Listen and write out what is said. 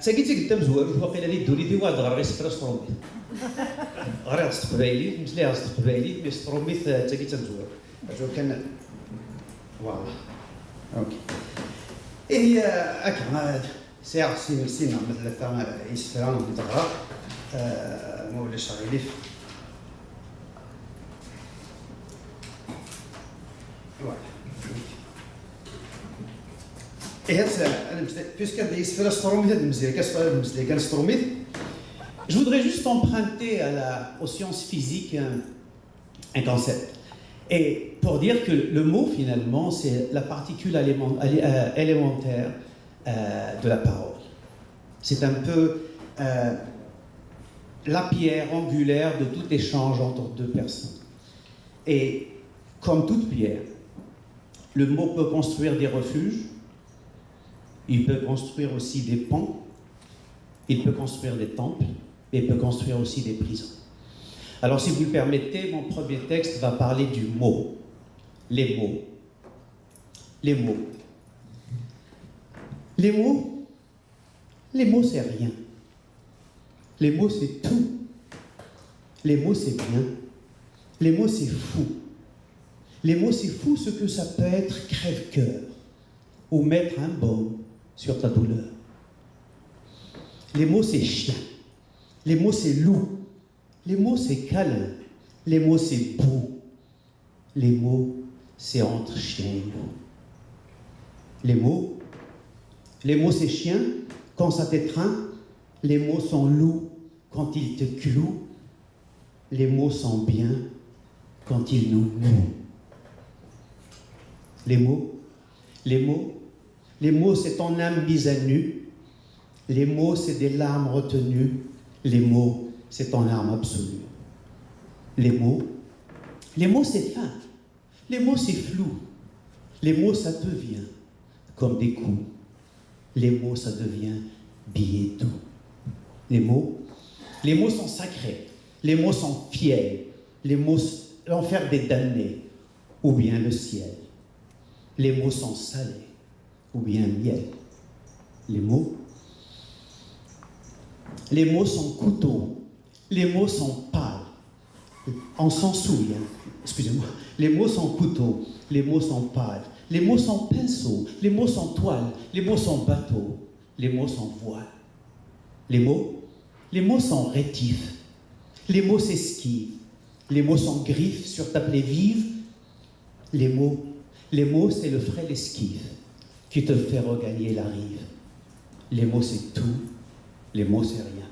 تساقيتي قدام زواج واقيلا لي دوليدي واحد غير سفره ستروميت غير استقبالي مسليها استقبالي مي ستروميت تساقيت مزواج كان فوالا اوكي هي هكا ساعة سينا مثل ثاني يسفران تغرى مولي شغيليف فوالا Je voudrais juste emprunter aux sciences physiques un concept. Et pour dire que le mot, finalement, c'est la particule élémentaire de la parole. C'est un peu la pierre angulaire de tout échange entre deux personnes. Et comme toute pierre, le mot peut construire des refuges, il peut construire aussi des ponts, il peut construire des temples, et il peut construire aussi des prisons. Alors, si vous le permettez, mon premier texte va parler du mot. Les mots. Les mots. Les mots. Les mots, c'est rien. Les mots, c'est tout. Les mots, c'est bien. Les mots, c'est fou. Les mots, c'est fou ce que ça peut être crève-cœur ou mettre un baume sur ta douleur. Les mots, c'est chien. Les mots, c'est loup. Les mots, c'est câlin. Les mots, c'est boue. Les mots, c'est entre chien et loup. Les mots, c'est chien quand ça t'étreint. Les mots sont loup quand ils te clouent. Les mots sont bien quand ils nous nouent. Les mots, c'est ton âme mise à nu. Les mots, c'est des larmes retenues. Les mots, c'est ton arme absolue. Les mots, c'est fin. Les mots, c'est flou. Les mots, ça devient comme des coups. Les mots, ça devient billet doux. Les mots sont sacrés. Les mots sont fiers. Les mots, l'enfer des damnés, ou bien le ciel. Les mots sont salés, ou bien miel. Les mots sont couteaux. Les mots sont pâles. On s'en souvient. Excusez-moi. Les mots sont couteaux. Les mots sont pâles. Les mots sont pinceaux. Les mots sont toiles. Les mots sont bateaux. Les mots sont voiles. Les mots sont rétifs. Les mots s'esquivent. Les mots sont griffes sur ta plaie vive. Les mots, c'est le frêle esquive qui te fait regagner la rive. Les mots, c'est tout. Les mots, c'est rien.